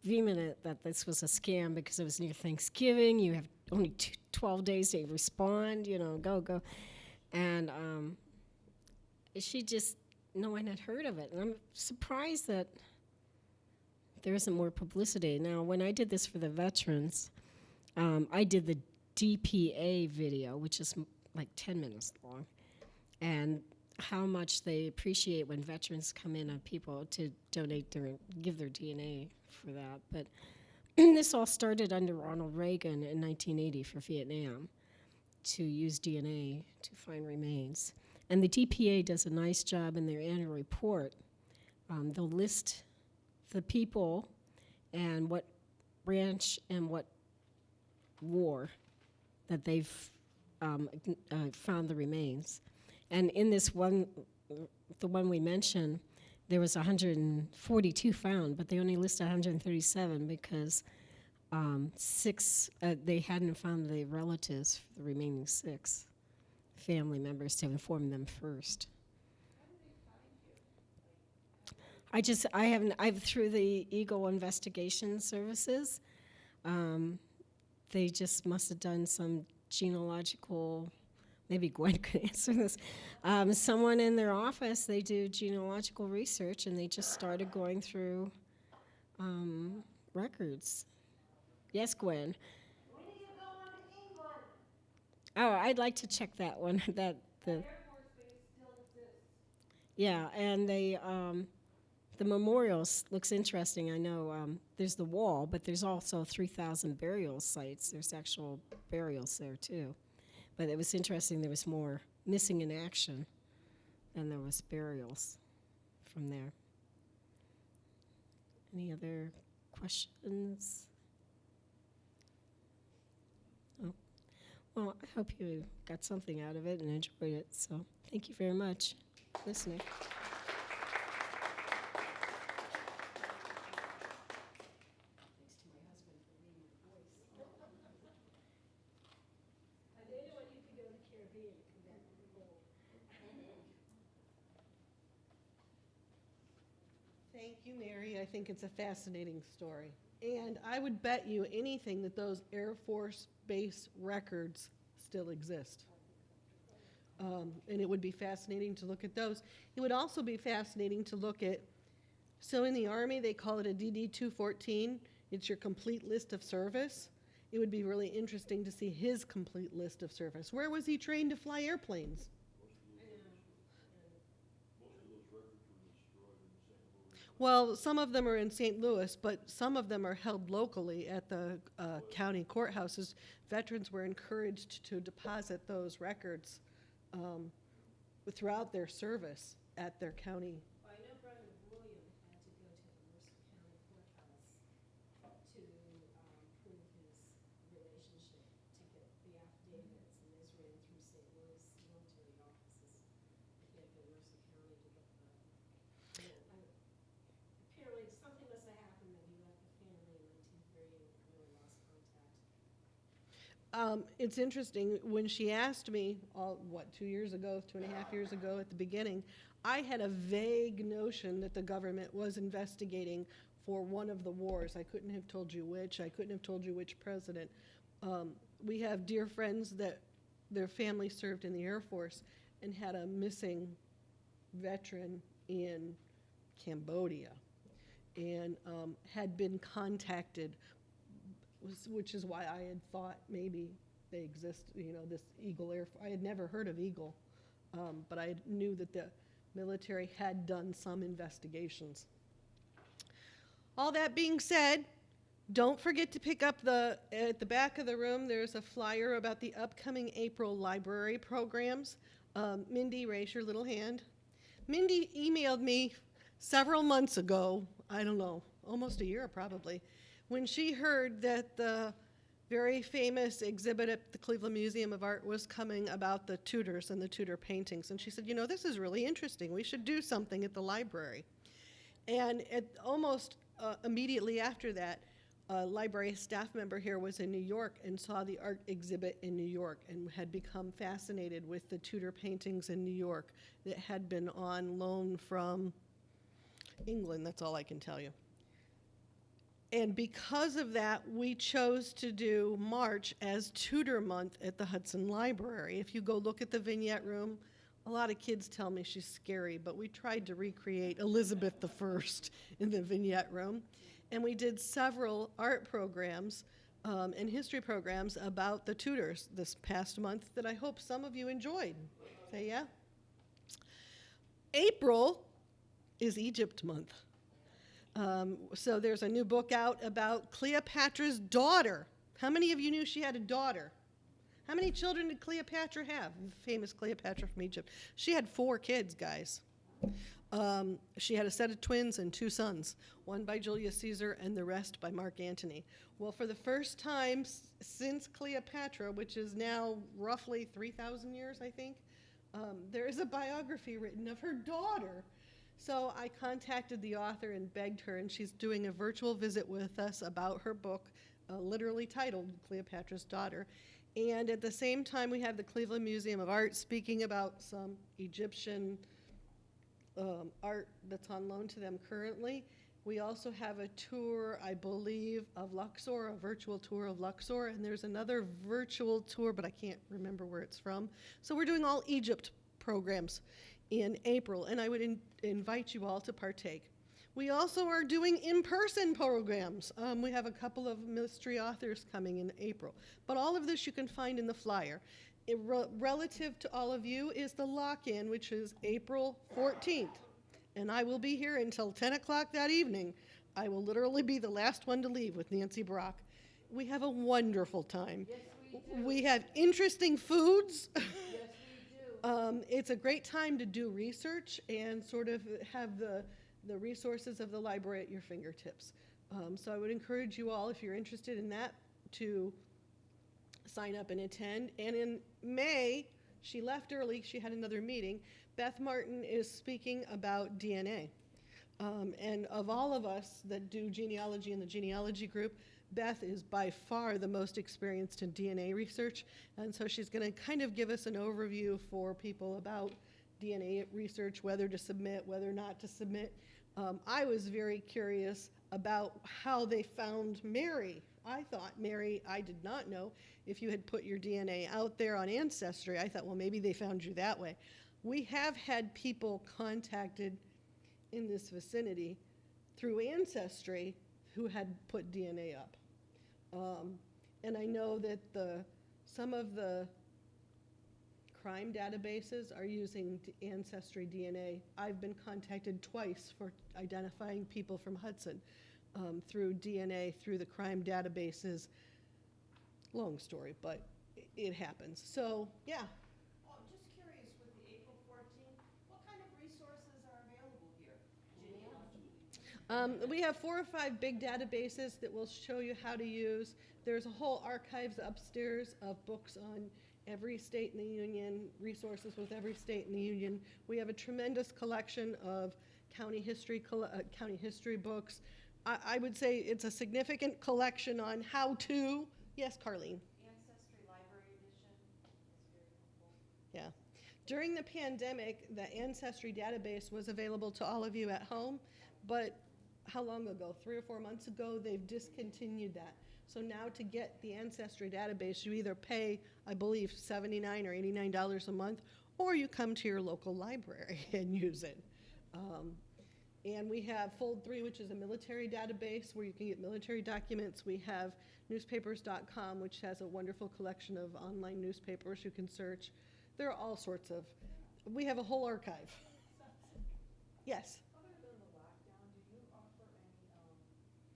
vehement that this was a scam because it was near Thanksgiving. You have only 12 days to respond, go. And no one had heard of it. And I'm surprised that there isn't more publicity. Now, when I did this for the veterans, I did the DPA video, which is like 10 minutes long, and how much they appreciate when veterans come in on people to give their DNA for that. But this all started under Ronald Reagan in 1980 for Vietnam, to use DNA to find remains. And the DPA does a nice job in their annual report. They'll list the people and what branch and what war that they've found the remains. And in this one, the one we mentioned, there was 142 found, but they only listed 137 because they hadn't found the relatives for the remaining 6 family members to inform them first. I've through the Eagle Investigation Services. They just must have done some genealogical, maybe Gwen could answer this. Someone in their office, they do genealogical research, and they just started going through records. Yes, Gwen? When are you going to England? Oh, I'd like to check that one. Air Force Base still exists. Yeah, and the memorials looks interesting. I know there's the wall, but there's also 3,000 burial sites. There's actual burials there, too. But it was interesting. There was more missing in action than there was burials from there. Any other questions? Oh. Well, I hope you got something out of it and enjoyed it. So thank you very much for listening. Thank you, Mary. I think it's a fascinating story. And I would bet you anything that those Air Force Base records still exist. And it would be fascinating to look at those. It would also be fascinating to look at, so in the Army, they call it a DD-214. It's your complete list of service. It would be really interesting to see his complete list of service. Where was he trained to fly airplanes? Well, some of them are in St. Louis, but some of them are held locally at the county courthouses. Veterans were encouraged to deposit those records throughout their service at their county. Well, I know Brother William had to go to the Mercer County Courthouse to prove his relationship, to get the affidavits, and this ran through St. Louis military offices. He had to go to Mercer County to get apparently something must have happened that he left the family in 1930 and really lost contact. It's interesting, when she asked me, 2 years ago, 2.5 years ago at the beginning, I had a vague notion that the government was investigating for one of the wars. I couldn't have told you which. I couldn't have told you which president. We have dear friends that their family served in the Air Force and had a missing veteran in Cambodia and had been contacted which is why I had thought maybe they exist, this Eagle I had never heard of Eagle, but I knew that the military had done some investigations. All that being said, don't forget to pick up at the back of the room, there's a flyer about the upcoming April library programs. Mindy, raise your little hand. Mindy emailed me several months ago, I don't know, almost a year probably, when she heard that the very famous exhibit at the Cleveland Museum of Art was coming about the Tudors and the Tudor paintings. And she said, this is really interesting. We should do something at the library. And almost immediately after that, a library staff member here was in New York and saw the art exhibit in New York and had become fascinated with the Tudor paintings in New York that had been on loan from England. That's all I can tell you. And because of that, we chose to do March as Tudor Month at the Hudson Library. If you go look at the vignette room, a lot of kids tell me she's scary, but we tried to recreate Elizabeth I in the vignette room. And we did several art programs and history programs about the Tudors this past month that I hope some of you enjoyed. Say yeah? April is Egypt month. So there's a new book out about Cleopatra's daughter. How many of you knew she had a daughter? How many children did Cleopatra have? Famous Cleopatra from Egypt. She had 4 kids, guys. She had a set of twins and 2 sons, one by Julius Caesar and the rest by Mark Antony. Well, for the first time since Cleopatra, which is now roughly 3,000 years, I think, there is a biography written of her daughter. So I contacted the author and begged her, and she's doing a virtual visit with us about her book, literally titled Cleopatra's Daughter. And at the same time, we have the Cleveland Museum of Art speaking about some Egyptian art that's on loan to them currently. We also have a tour, I believe, of Luxor, a virtual tour of Luxor, and there's another virtual tour, but I can't remember where it's from. So we're doing all Egypt programs in April, and I would invite you all to partake. We also are doing in-person programs. We have a couple of mystery authors coming in April, but all of this you can find in the flyer. Relative to all of you is the lock-in, which is April 14th. And I will be here until 10 o'clock that evening. I will literally be the last one to leave with Nancy Brock. We have a wonderful time. Yes, we do. We have interesting foods. Yes, we do. It's a great time to do research and sort of have the resources of the library at your fingertips. So I would encourage you all, if you're interested in that, to sign up and attend. And in May, she left early, she had another meeting. Beth Martin is speaking about DNA. And of all of us that do genealogy in the genealogy group, Beth is by far the most experienced in DNA research. And so she's going to kind of give us an overview for people about DNA research, whether to submit, whether not to submit. I was very curious about how they found Mary. I thought Mary, I did not know if you had put your DNA out there on Ancestry. I thought, well, maybe they found you that way. We have had people contacted in this vicinity through Ancestry who had put DNA up. And I know that some of the crime databases are using Ancestry DNA. I've been contacted twice for identifying people from Hudson through DNA, through the crime databases. Long story, but it happens. So, yeah. Oh, I'm just curious, with the April 14th, what kind of resources are available here? We have 4 or 5 big databases that will show you how to use. There's a whole archives upstairs of books on every state in the union, resources with every state in the union. We have a tremendous collection of county history books. I would say it's a significant collection on how to. Yes, Carlene. Ancestry Library Edition is very helpful. Yeah. During the pandemic, the Ancestry database was available to all of you at home, but how long ago? 3 or 4 months ago, they've discontinued that. So now to get the Ancestry database, you either pay, I believe, $79 or $89 a month, or you come to your local library and use it. And we have Fold 3, which is a military database where you can get military documents. We have newspapers.com, which has a wonderful collection of online newspapers you can search. There are all sorts of, we have a whole archive. Yes? Other than the lockdown, do you offer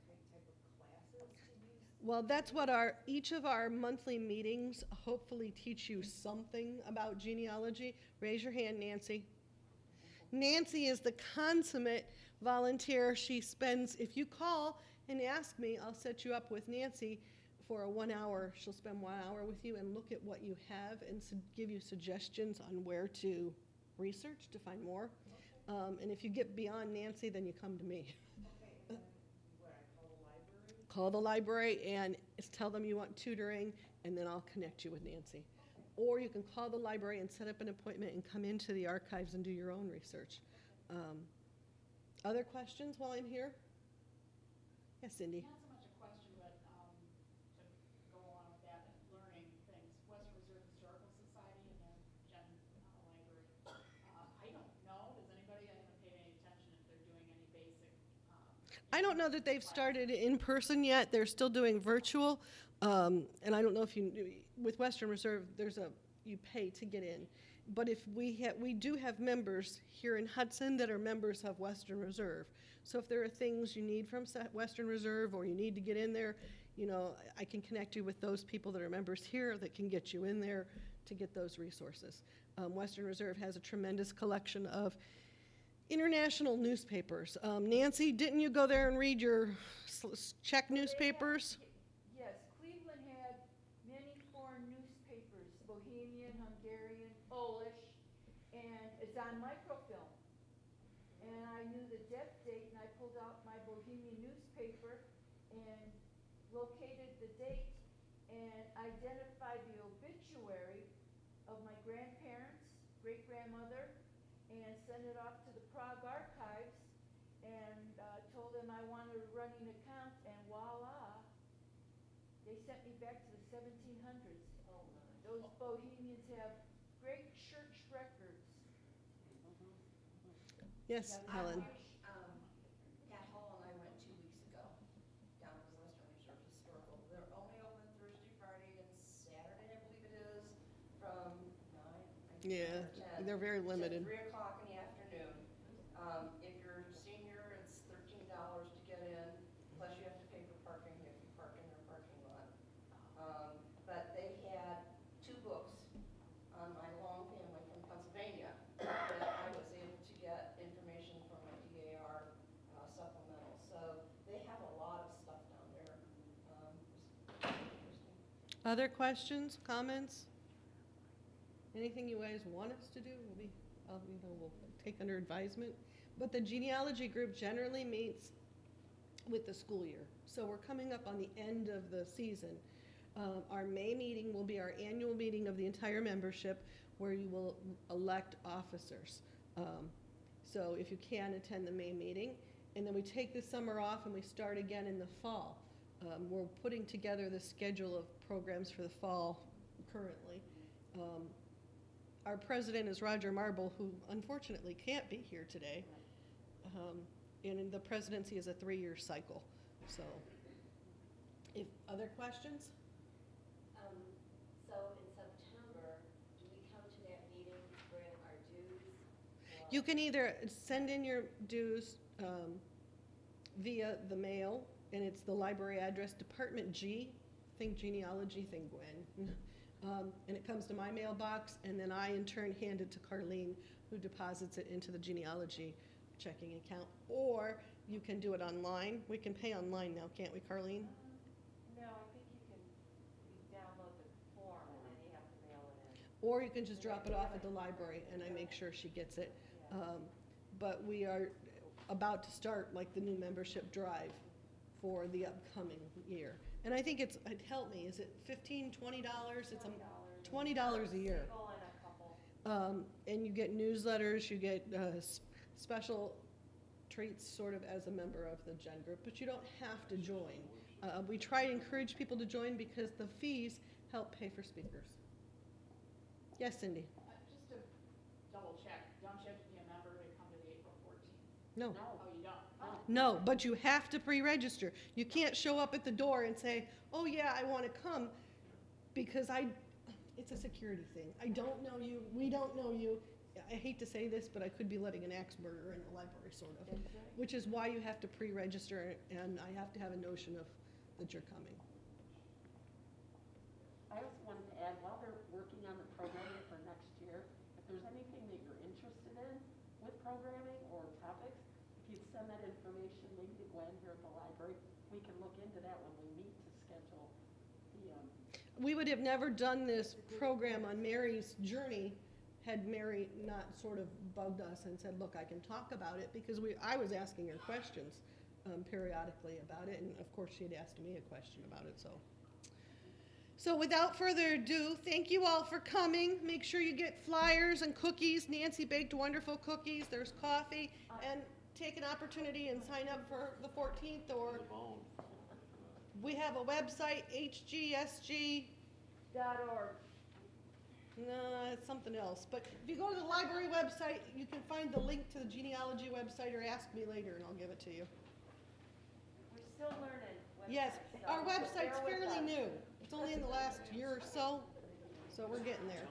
any, type of classes to use? Well, that's what each of our monthly meetings hopefully teach you something about genealogy. Raise your hand, Nancy. Nancy is the consummate volunteer. She spends, if you call and ask me, I'll set you up with Nancy for a 1 hour. She'll spend 1 hour with you and look at what you have and give you suggestions on where to research to find more. And if you get beyond Nancy, then you come to me. Okay, and then, what, I call the library? Call the library and tell them you want tutoring, and then I'll connect you with Nancy. Or you can call the library and set up an appointment and come into the archives and do your own research. Other questions while I'm here? Yes, Cindy? Not so much a question, but to go along with that, learning things. Western Reserve Historical Society and the Gen Library. I don't know, does anybody, I haven't paid any attention if they're doing any basic. I don't know that they've started in person yet. They're still doing virtual. And I don't know if with Western Reserve, you pay to get in. But if we do have members here in Hudson that are members of Western Reserve. So if there are things you need from Western Reserve or you need to get in there, I can connect you with those people that are members here that can get you in there to get those resources. Western Reserve has a tremendous collection of international newspapers. Nancy, didn't you go there and read your Czech newspapers? Yes, Cleveland had many foreign newspapers, Bohemian, Hungarian, Polish, and it's on microfilm. And I knew the death date, and I pulled out my Bohemian newspaper and located the date and identified the obituary of my grandparents, great-grandmother, and sent it off to the Prague archives and told them I wanted a running account, and voila, they sent me back to the 1700s. Oh, my. Those Bohemians have great church records. Yes, Helen. Pat Hall and I went 2 weeks ago down to the Western Reserve Historical. They're only open Thursday, Friday, and Saturday, I believe it is, from 9, I think, Yeah, or 10 they're very limited. to 3 o'clock in the afternoon. If you're a senior, it's $13 to get in, plus you have to pay for parking if you park in their parking lot. But they had 2 books on my long family from Pennsylvania that I was able to get information from my DAR supplemental. So they have a lot of stuff down there. It was interesting. Other questions, comments? Anything you guys want us to do, we'll take under advisement. But the genealogy group generally meets with the school year. So we're coming up on the end of the season. Our May meeting will be our annual meeting of the entire membership where you will elect officers. So if you can, attend the May meeting. And then we take the summer off and we start again in the fall. We're putting together the schedule of programs for the fall currently. Our president is Roger Marble, who unfortunately can't be here today. And the presidency is a 3-year cycle. So, if other questions? So in September, do we come to that meeting to bring our dues? You can either send in your dues via the mail, and it's the library address, Department G, think genealogy, think Gwen. And it comes to my mailbox, and then I in turn hand it to Carlene, who deposits it into the genealogy checking account. Or you can do it online. We can pay online now, can't we, Carlene? No, I think you download the form and then you have to mail it in. Or you can just drop it off at the library, and I make sure she gets it. But we are about to start like the new membership drive for the upcoming year. And I think it'd help me, is it $15, $20? It's $20 a year. Single and a couple. And you get newsletters, you get special treats sort of as a member of the Gen group, but you don't have to join. We try to encourage people to join because the fees help pay for speakers. Yes, Cindy? Just to double check, don't you have to be a member to come to the April 14th? No. Oh, you don't? Oh. No, but you have to pre-register. You can't show up at the door and say, oh yeah, I want to come, because it's a security thing. I don't know you, we don't know you. I hate to say this, but I could be letting an axe murderer in the library, sort of. Which is why you have to pre-register, and I have to have a notion of that you're coming. I also wanted to add, while they're working on the programming for next year, if there's anything that you're interested in with programming or topics, if you'd send that information maybe to Gwen here at the library, we can look into that when we meet to schedule the, We would have never done this program on Mary's journey had Mary not sort of bugged us and said, look, I can talk about it, because I was asking her questions periodically about it, and of course she had asked me a question about it, so. So without further ado, thank you all for coming. Make sure you get flyers and cookies. Nancy baked wonderful cookies. There's coffee. And take an opportunity and sign up for the 14th, or we have a website, hgsg.org. No, it's something else. But if you go to the library website, you can find the link to the genealogy website, or ask me later and I'll give it to you. We're still learning. Yes, websites, so our website's bear with fairly us. new. It's only in the last year or so, so we're getting there.